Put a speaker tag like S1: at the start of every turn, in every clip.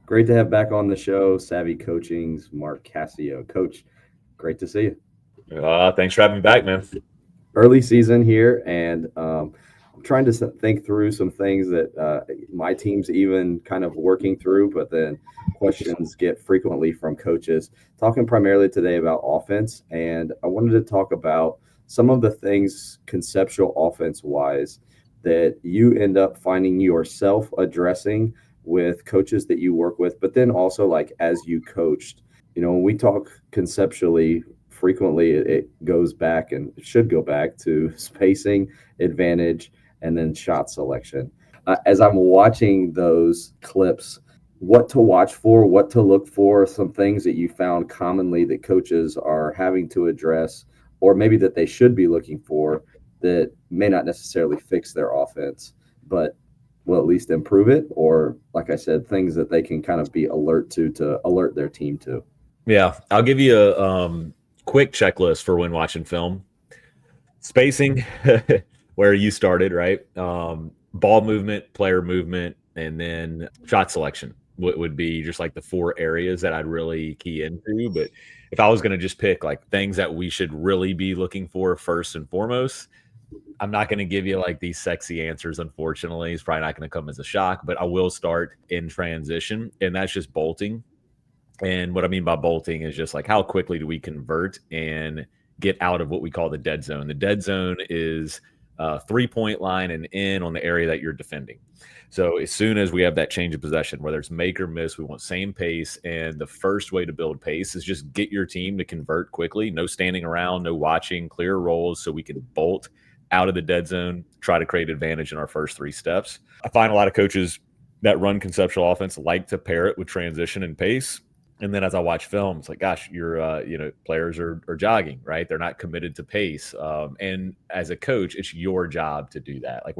S1: Great to have back on the show, SAVI Coaching's Mark Cascio. Coach, great to see you.
S2: Thanks for having me back, man.
S1: Early season here, and I'm trying to think through some things that my team's even kind of working through, but then questions get frequently from coaches. Talking primarily today about offense, and I wanted to talk about some of the things conceptual offense wise that you end up finding yourself addressing with coaches that you work with, but then also like as you coached. When we talk conceptually, frequently it goes back and it should go back to spacing, advantage, and then shot selection. As I'm watching those clips, what to watch for, what to look for, some things that you found commonly that coaches are having to address, or maybe that they should be looking for that may not necessarily fix their offense, but will at least improve it, or like I said, things that they can kind of be alert to alert their team to.
S2: Yeah, I'll give you a quick checklist for when watching film. Spacing, where you started, right? Ball movement, player movement, and then shot selection would be just like the four areas that I'd really key into. But if I was going to just pick like things that we should really be looking for first and foremost, I'm not going to give you like these sexy answers, unfortunately. It's probably not going to come as a shock, but I will start in transition, and that's just bolting. And what I mean by bolting is just like how quickly do we convert and get out of what we call the dead zone. The dead zone is a 3-point line and in on the area that you're defending. So as soon as we have that change of possession, whether it's make or miss, we want same pace. And the first way to build pace is just get your team to convert quickly. No standing around, no watching, clear rolls so we can bolt out of the dead zone, try to create advantage in our first three steps. I find a lot of coaches that run conceptual offense like to pair it with transition and pace. And then as I watch film, it's like, gosh, players are jogging, right? They're not committed to pace. And as a coach, it's your job to do that. Like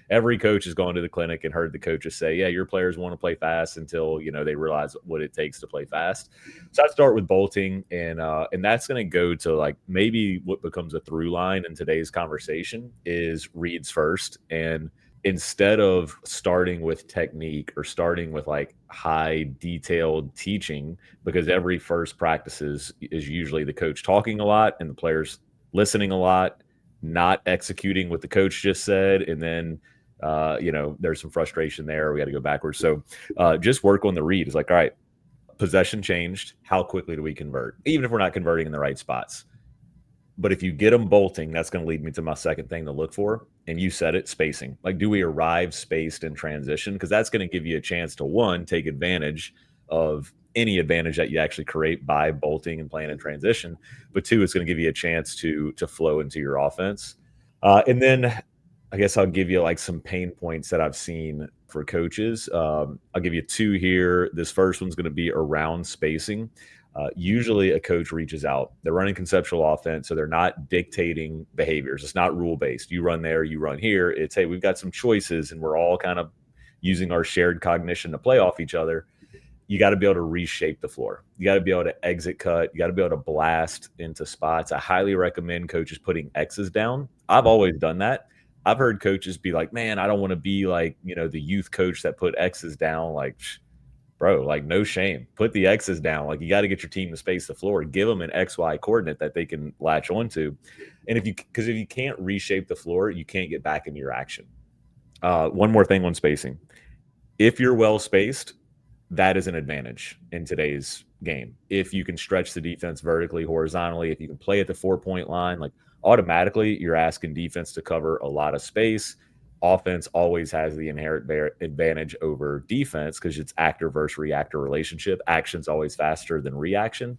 S2: every coach has gone to the clinic and heard the coaches say, yeah, your players want to play fast until, they realize what it takes to play fast. So I start with bolting, and that's going to go to like maybe what becomes a through line in today's conversation is reads first. And instead of starting with technique or starting with like high detailed teaching, because every first practice is usually the coach talking a lot and the players listening a lot, not executing what the coach just said. And then, there's some frustration there. We got to go backwards. So just work on the read. It's like, all right, possession changed. How quickly do we convert? Even if we're not converting in the right spots. But if you get them bolting, that's going to lead me to my second thing to look for. And you said it, spacing. Like, do we arrive spaced in transition? Because that's going to give you a chance to, one, take advantage of any advantage that you actually create by bolting and playing in transition. But two, it's going to give you a chance to flow into your offense. And then I guess I'll give you like some pain points that I've seen for coaches. I'll give you two here. This first one's going to be around spacing. Usually a coach reaches out. They're running conceptual offense, so they're not dictating behaviors. It's not rule-based. You run there, you run here. It's, hey, we've got some choices, and we're all kind of using our shared cognition to play off each other. You got to be able to reshape the floor. You got to be able to exit cut. You got to be able to blast into spots. I highly recommend coaches putting X's down. I've always done that. I've heard coaches be like, man, I don't want to be like, the youth coach that put X's down. Like, bro, like no shame. Put the X's down. Like you got to get your team to space the floor. Give them an XY coordinate that they can latch onto. And because if you can't reshape the floor, you can't get back into your action. One more thing on spacing. If you're well spaced, that is an advantage in today's game. If you can stretch the defense vertically, horizontally, if you can play at the 4-point line, like automatically you're asking defense to cover a lot of space. Offense always has the inherent advantage over defense because it's actor versus reactor relationship. Action's always faster than reaction.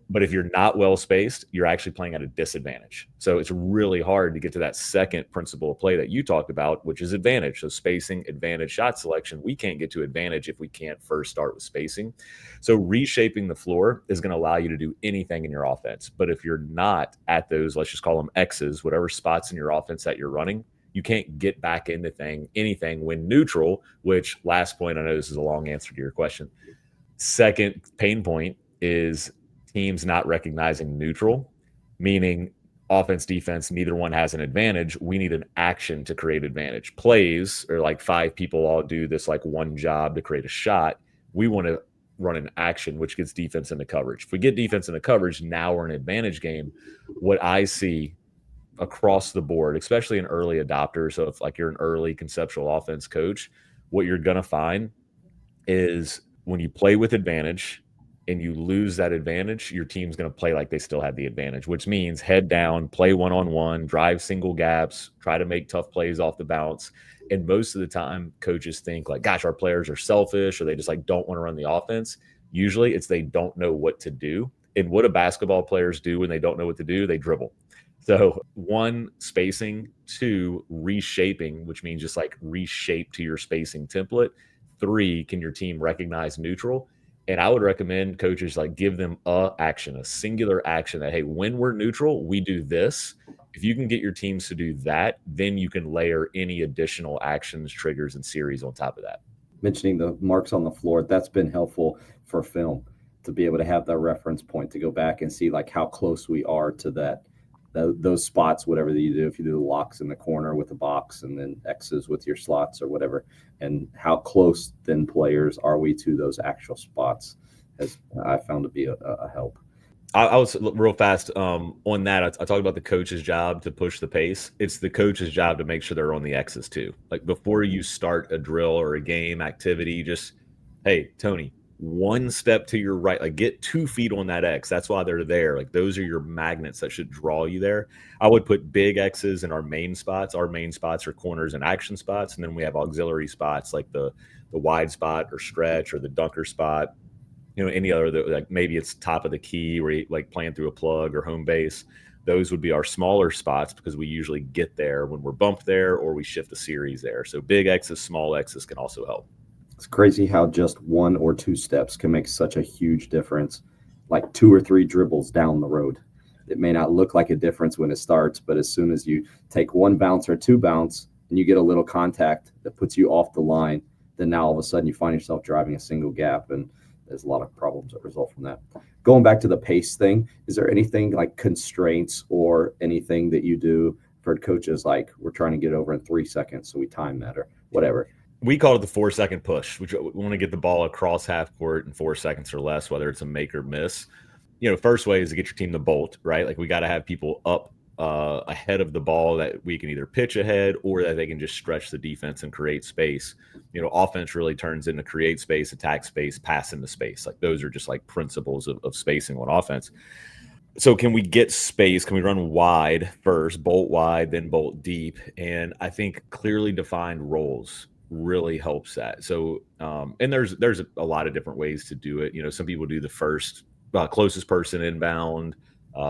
S2: But if you're not well spaced, you're actually playing at a disadvantage. So it's really hard to get to that second principle of play that you talked about, which is advantage. So spacing, advantage, shot selection. We can't get to advantage if we can't first start with spacing. So reshaping the floor is going to allow you to do anything in your offense. But if you're not at those, let's just call them X's, whatever spots in your offense that you're running, you can't get back into anything when neutral, which last point, I know this is a long answer to your question. Second pain point is teams not recognizing neutral, meaning offense, defense, neither one has an advantage. We need an action to create advantage. Plays are like 5 people all do this like one job to create a shot. We want to run an action, which gets defense into coverage. If we get defense into coverage, now we're in an advantage game. What I see across the board, especially in early adopters, so if like you're an early conceptual offense coach, what you're going to find is when you play with advantage and you lose that advantage, your team's going to play like they still had the advantage, which means head down, play one-on-one, drive single gaps, try to make tough plays off the bounce. And most of the time, coaches think like, gosh, our players are selfish, or they just like don't want to run the offense. Usually it's they don't know what to do. And what do basketball players do when they don't know what to do? They dribble. So one, spacing, two, reshaping, which means just like reshape to your spacing template. Three, can your team recognize neutral? And I would recommend coaches like give them a singular action that, hey, when we're neutral, we do this. If you can get your teams to do that, then you can layer any additional actions, triggers, and series on top of that.
S1: Mentioning the marks on the floor, that's been helpful for film to be able to have that reference point to go back and see like how close we are to that. Those spots, whatever that you do, if you do the locks in the corner with the box and then X's with your slots or whatever, and how close then players are we to those actual spots, has I found to be a help.
S2: I was real fast on that. I talked about the coach's job to push the pace. It's the coach's job to make sure they're on the X's too. Like before you start a drill or a game activity, just, hey, Tony, one step to your right, like get 2 feet on that X. That's why they're there. Like those are your magnets that should draw you there. I would put big X's in our main spots. Our main spots are corners and action spots. And then we have auxiliary spots like the wide spot or stretch or the dunker spot. Any other, like maybe it's top of the key where you like playing through a plug or home base. Those would be our smaller spots because we usually get there when we're bumped there or we shift the series there. So big X's, small X's can also help.
S1: It's crazy how just 1 or 2 steps can make such a huge difference, like 2 or 3 dribbles down the road. It may not look like a difference when it starts, but as soon as you take 1 bounce or 2 bounce and you get a little contact that puts you off the line, then now all of a sudden you find yourself driving a single gap, and there's a lot of problems that result from that. Going back to the pace thing, is there anything like constraints or anything that you do for coaches, like we're trying to get over in 3 seconds, so we time that or whatever?
S2: We call it the 4-second push. We want to get the ball across half court in 4 seconds or less, whether it's a make or miss. First way is to get your team to bolt, right? Like we got to have people up ahead of the ball that we can either pitch ahead or that they can just stretch the defense and create space. Offense really turns into create space, attack space, pass into space. Like those are just like principles of spacing on offense. So can we get space? Can we run wide first, bolt wide, then bolt deep? And I think clearly defined roles really helps that. So, and there's a lot of different ways to do it. Some people do the first closest person inbound.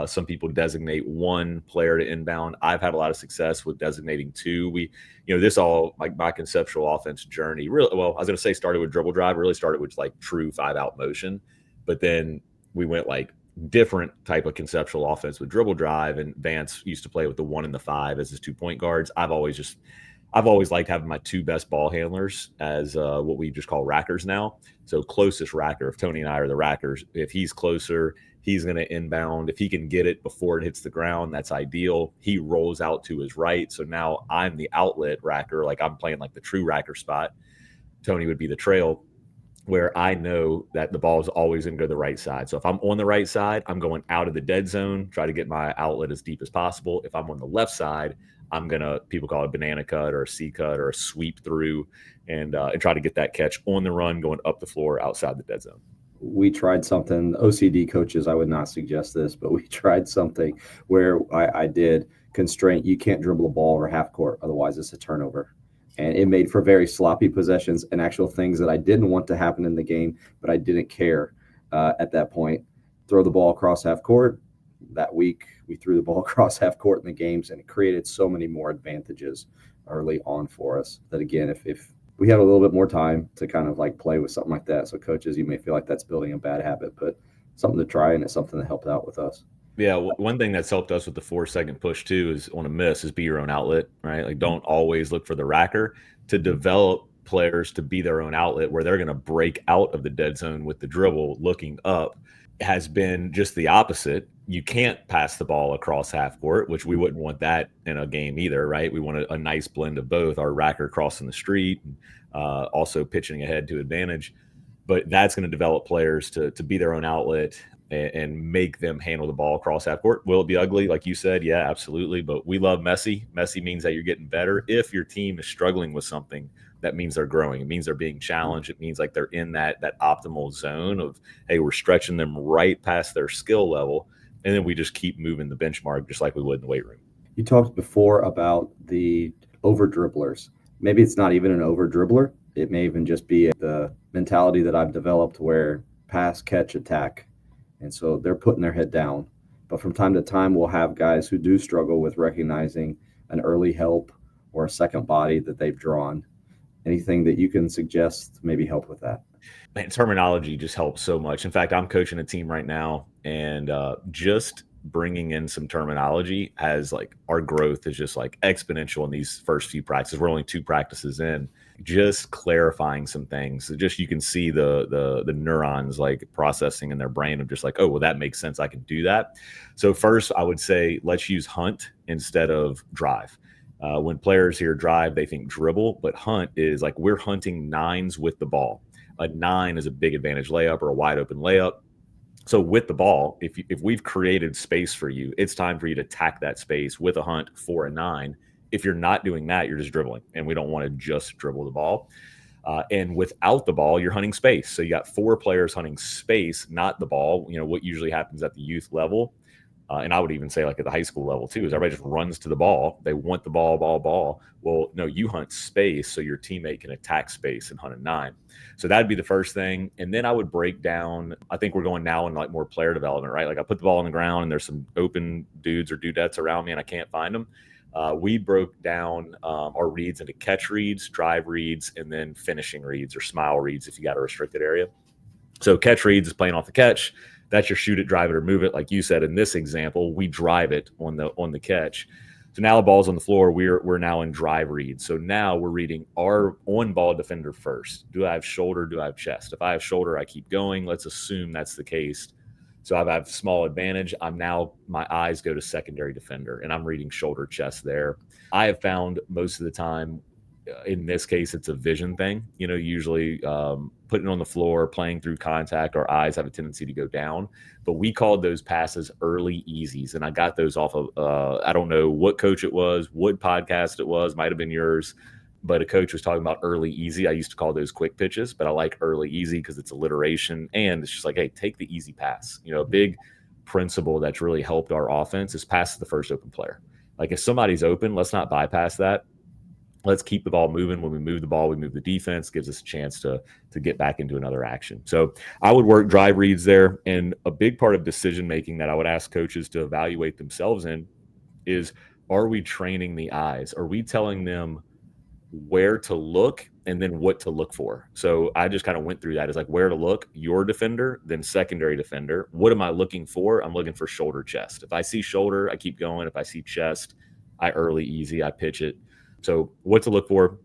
S2: Some people designate 1 player to inbound. I've had a lot of success with designating 2. This all like my conceptual offense journey. Really, well, I was going to say started with dribble drive. Really started with like true 5-out motion, but then we went like different type of conceptual offense with dribble drive. And Vance used to play with the 1 and the 5 as his 2 point guards. I've always liked having my 2 best ball handlers as what we just call rackers now. So closest racker, if Tony and I are the rackers, if he's closer, he's going to inbound. If he can get it before it hits the ground, that's ideal. He rolls out to his right. So now I'm the outlet racker. Like I'm playing like the true racker spot. Tony would be the trail, where I know that the ball is always going to go to the right side. So if I'm on the right side, I'm going out of the dead zone, try to get my outlet as deep as possible. If I'm on the left side, I'm going to, people call it a banana cut or a C cut or a sweep through and try to get that catch on the run, going up the floor outside the dead zone.
S1: We tried something, OCD coaches, I would not suggest this, but we tried something where I did constraint. You can't dribble a ball over half court, otherwise it's a turnover. And it made for very sloppy possessions and actual things that I didn't want to happen in the game, but I didn't care at that point. Throw the ball across half court. That week, we threw the ball across half court in the games, and it created so many more advantages early on for us that, again, if we had a little bit more time to kind of like play with something like that. So coaches, you may feel like that's building a bad habit, but something to try, and it's something that helped out with us.
S2: Yeah, one thing that's helped us with the 4-second push too is on a miss is be your own outlet, right? Like don't always look for the racker. To develop players to be their own outlet where they're going to break out of the dead zone with the dribble looking up has been just the opposite. You can't pass the ball across half court, which we wouldn't want that in a game either, right? We want a nice blend of both, our racker crossing the street, also pitching ahead to advantage. but that's going to develop players to be their own outlet and make them handle the ball across half court. Will it be ugly? Like you said, yeah, absolutely. But we love messy. Messy means that you're getting better. If your team is struggling with something, that means they're growing. It means they're being challenged. It means like they're in that optimal zone of, hey, we're stretching them right past their skill level. And then we just keep moving the benchmark just like we would in the weight room.
S1: You talked before about the over dribblers. Maybe it's not even an over dribbler. It may even just be the mentality that I've developed where pass, catch, attack. And so they're putting their head down. But from time to time, we'll have guys who do struggle with recognizing an early help or a second body that they've drawn. Anything that you can suggest maybe help with that?
S2: Man, terminology just helps so much. In fact, I'm coaching a team right now, and just bringing in some terminology as like our growth is just like exponential in these first few practices. We're only 2 practices in, just clarifying some things. So just you can see the neurons like processing in their brain of just like, oh, well, that makes sense. I can do that. So first, I would say let's use hunt instead of drive. When players hear drive, they think dribble, but hunt is like we're hunting 9s with the ball. A 9 is a big advantage layup or a wide open layup. So with the ball, if we've created space for you, it's time for you to attack that space with a hunt for a 9. If you're not doing that, you're just dribbling, and we don't want to just dribble the ball. And without the ball, you're hunting space. So you got 4 players hunting space, not the ball. You know what usually happens at the youth level, and I would even say like at the high school level too, is everybody just runs to the ball. They want the ball. Well, no, you hunt space so your teammate can attack space and hunt a 9. So that'd be the first thing. And then I would break down, I think we're going now in like more player development, right? Like I put the ball on the ground and there's some open dudes or dudettes around me and I can't find them. We broke down our reads into catch reads, drive reads, and then finishing reads or smile reads if you got a restricted area. So catch reads is playing off the catch. That's your shoot it, drive it, or move it. Like you said in this example, we drive it on the catch. So now the ball's on the floor. We're now in drive read. So now we're reading our on ball defender first. Do I have shoulder? Do I have chest? If I have shoulder, I keep going. Let's assume that's the case. So I have small advantage. My eyes go to secondary defender, and I'm reading shoulder, chest there. I have found most of the time, in this case, it's a vision thing. You know, usually putting it on the floor, playing through contact, our eyes have a tendency to go down. But we called those passes early easies. And I got those off of, I don't know what coach it was, what podcast it was, might have been yours. But a coach was talking about early easy. I used to call those quick pitches, but I like early easy because it's alliteration. And it's just like, hey, take the easy pass. You know, a big principle that's really helped our offense is pass to the first open player. Like if somebody's open, let's not bypass that. Let's keep the ball moving. When we move the ball, we move the defense, gives us a chance to get back into another action. So I would work drive reads there. And a big part of decision making that I would ask coaches to evaluate themselves in is, are we training the eyes? Are we telling them where to look and then what to look for? So I just kind of went through that. It's like where to look, your defender, then secondary defender. What am I looking for? I'm looking for shoulder, chest. If I see shoulder, I keep going. If I see chest, I early easy, I pitch it. So what to look for,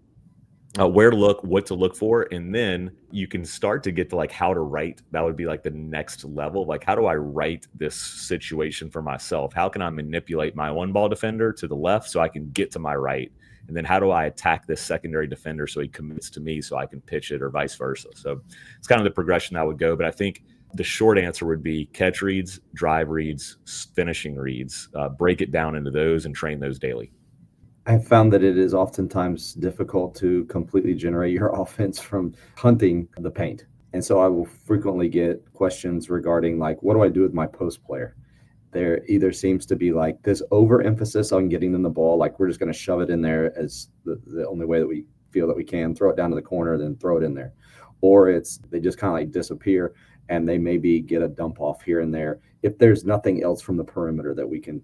S2: where to look, what to look for. And then you can start to get to like how to write. That would be like the next level. Like, how do I write this situation for myself? How can I manipulate my one ball defender to the left so I can get to my right? And then how do I attack this secondary defender so he commits to me so I can pitch it, or vice versa? So it's kind of the progression that would go. But I think the short answer would be catch reads, drive reads, finishing reads, break it down into those and train those daily.
S1: I found that it is oftentimes difficult to completely generate your offense from hunting the paint. And so I will frequently get questions regarding like, what do I do with my post player? There either seems to be like this overemphasis on getting them the ball, like we're just going to shove it in there as the only way that we feel that we can, throw it down to the corner, then throw it in there. Or it's they just kind of like disappear and they maybe get a dump off here and there if there's nothing else from the perimeter that we can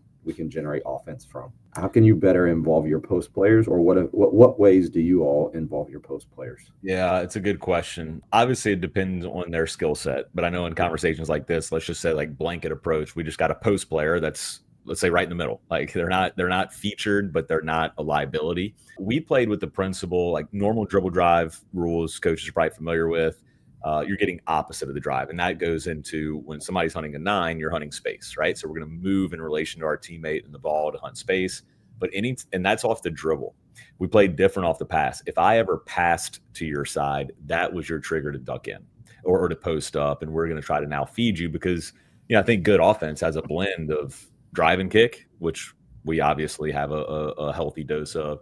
S1: generate offense from. How can you better involve your post players, or what ways do you all involve your post players?
S2: Yeah, it's a good question. Obviously, it depends on their skill set, but I know in conversations like this, let's just say like blanket approach, we just got a post player that's, let's say, right in the middle. Like they're not featured, but they're not a liability. We played with the principle, like normal dribble drive rules, coaches are probably familiar with. You're getting opposite of the drive. And that goes into when somebody's hunting a 9, you're hunting space, right? So we're going to move in relation to our teammate and the ball to hunt space. And that's off the dribble. We played different off the pass. If I ever passed to your side, that was your trigger to duck in. or to post up, and we're going to try to now feed you because, I think good offense has a blend of drive and kick, which we obviously have a healthy dose of,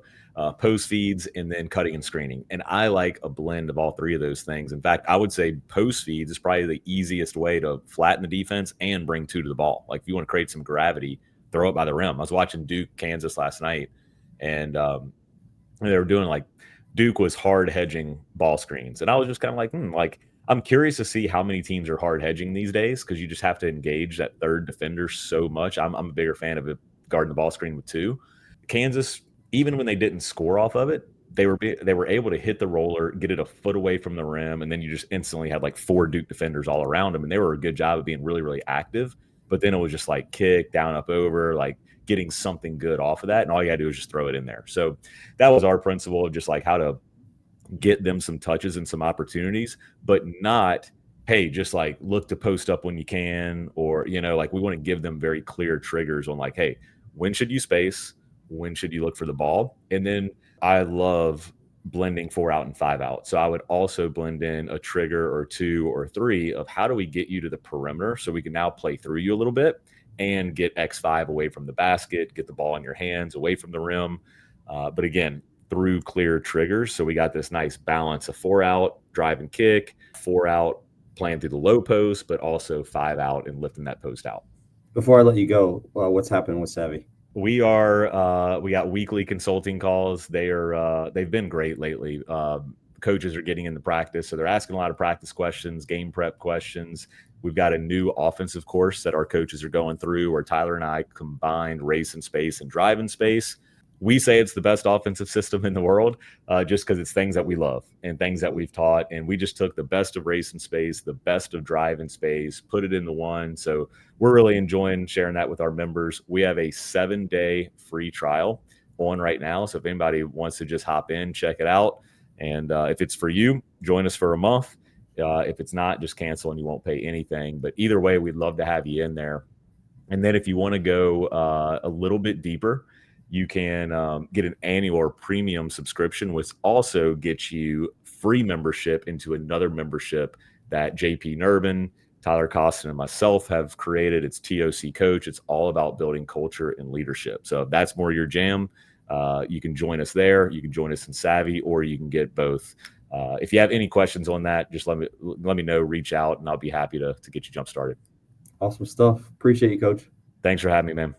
S2: post feeds, and then cutting and screening. And I like a blend of all three of those things. In fact, I would say post feeds is probably the easiest way to flatten the defense and bring two to the ball. Like if you want to create some gravity, throw it by the rim. I was watching Duke, Kansas last night, and they were doing like Duke was hard hedging ball screens. And I was just kind of like, I'm curious to see how many teams are hard hedging these days because you just have to engage that third defender so much. I'm a bigger fan of it guarding the ball screen with two. Kansas, even when they didn't score off of it, they were able to hit the roller, get it a foot away from the rim, and then you just instantly had like 4 Duke defenders all around them, and they were a good job of being really, really active. But then it was just like kick, down, up, over, like getting something good off of that, and all you got to do is just throw it in there. So that was our principle of just like how to get them some touches and some opportunities, but not, hey, just like look to post up when you can, or, like we want to give them very clear triggers on like, hey, when should you space? When should you look for the ball? And then I love blending 4 out and 5 out. So I would also blend in a trigger or 2 or 3 of how do we get you to the perimeter so we can now play through you a little bit and get X5 away from the basket, get the ball in your hands, away from the rim. But again, through clear triggers. So we got this nice balance of 4 out, drive and kick, 4 out, playing through the low post, but also 5 out and lifting that post out.
S1: Before I let you go, what's happening with SAVI?
S2: We got weekly consulting calls. They've been great lately. Coaches are getting into practice, so they're asking a lot of practice questions, game prep questions. We've got a new offensive course that our coaches are going through where Tyler and I combined race and space and drive and space. We say it's the best offensive system in the world just because it's things that we love and things that we've taught. And we just took the best of race and space, the best of drive and space, put it into one. So we're really enjoying sharing that with our members. We have a 7-day free trial on right now. So if anybody wants to just hop in, check it out. And if it's for you, join us for a month. If it's not, just cancel and you won't pay anything. But either way, we'd love to have you in there. And then if you want to go a little bit deeper, you can get an annual or premium subscription, which also gets you free membership into another membership that JP Nurbin, Tyler Costin, and myself have created. It's TOC Coach. It's all about building culture and leadership. So if that's more your jam, you can join us there. You can join us in SAVI, or you can get both. If you have any questions on that, just let me know, reach out, and I'll be happy to get you jump started.
S1: Awesome stuff. Appreciate you, Coach.
S2: Thanks for having me, man.